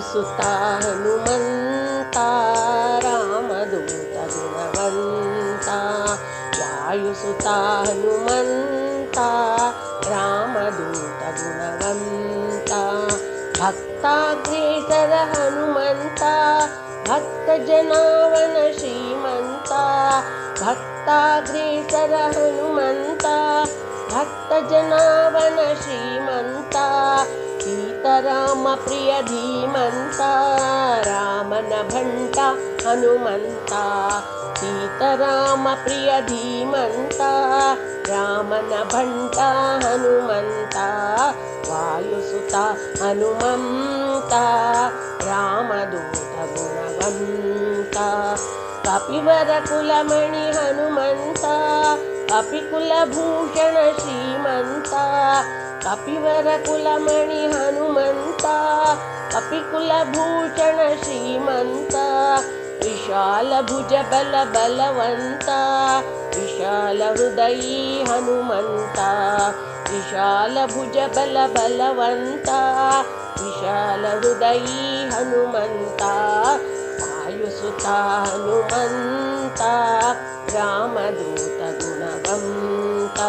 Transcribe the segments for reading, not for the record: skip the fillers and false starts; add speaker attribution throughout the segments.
Speaker 1: ವಾಯುಸುತ ಹನುಮಂತ ರಾಮದೂತ ಗುಣವಂತ ವಾಯುಸುತ ಹನುಮಂತ ರಾಮದೂತ ಗುಣವಂತ ಭಕ್ತಾಗ್ರೇಸರ ಹನುಮಂತ ಭಕ್ತ ಜನಾವನ ಶ್ರೀಮಂತ ಭಕ್ತಾಗ್ರೇಸರ ಹನುಮಂತ ಭಕ್ತ ಜನಾವನ ಶ್ರೀಮಂತ ಸೀತಾರಾಮ ಪ್ರಿಯ ಧೀಮಂತ ರಾಮನ ಭಂಟ ಹನುಮಂತ ಸೀತಾರಾಮ ಪ್ರಿಯ ಧೀಮಂತ ರಾಮನ ಭಂಟ ಹನುಮಂತ ವಾಯುಸುತ ಹನುಮಂತ ರಾಮದೂತ ಗುಣವಂತ ಕಪಿವರ ಕುಲಮಣಿ ಹನುಮಂತ ಕಪಿಕುಲಭೂಷಣ ಶ್ರೀಮಂತ ಕಪಿವರ ಕುಲಮಣಿ ಹನುಮಂತ ಕಪಿಕುಲಭೂಷಣ ಶ್ರೀಮಂತ ವಿಶಾಲ ಭುಜ ಬಲ ಬಲವಂತ ವಿಶಾಲ ಹೃದಯೀ ಹನುಮಂತ ವಿಶಾಲ ಭುಜ ಬಲ ಬಲವಂತ ವಿಶಾಲ ಹೃದಯೀ ಹನುಮಂತ ವಾಯುಸುತ ಹನುಮಂತ ರಾಮದೂತ ಗುಣವಂತ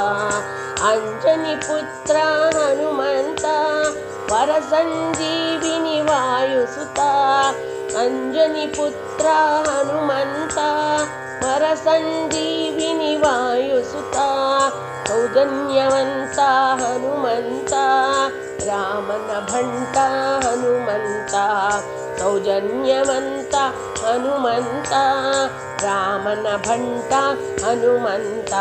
Speaker 1: ಅಂಜನಿ ಪುತ್ರ ಹನುಮಂತ ವರ ಸಂಜೀವಿನಿ ವಾಯುಸುತ ಅಂಜನಿ ಪುತ್ರ ಹನುಮಂತ ವರ ಸಂಜೀವಿನಿ ವಾಯುಸುತ ಸೌಜನ್ಯವಂತ ಹನುಮಂತ ರಾಮನ ಭಂಟ ಹನುಮಂತ ಸೌಜನ್ಯವಂತ ಹನುಮಂತ ರಾಮನ ಭಂಟ ಹನುಮಂತ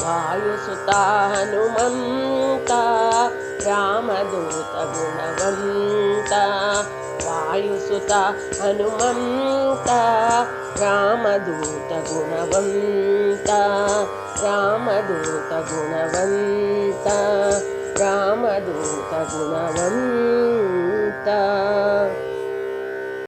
Speaker 1: ವಾಯುಸುತ ಹನುಮಂತ ರಾಮದೂತ ಗುಣವಂತ ವಾಯುಸುತ ಹನುಮಂತ ರಾಮದೂತ ಗುಣವಂತ ರಾಮದೂತ ಗುಣವಂತ ರಾಮದೂತ ಗುಣವಂತ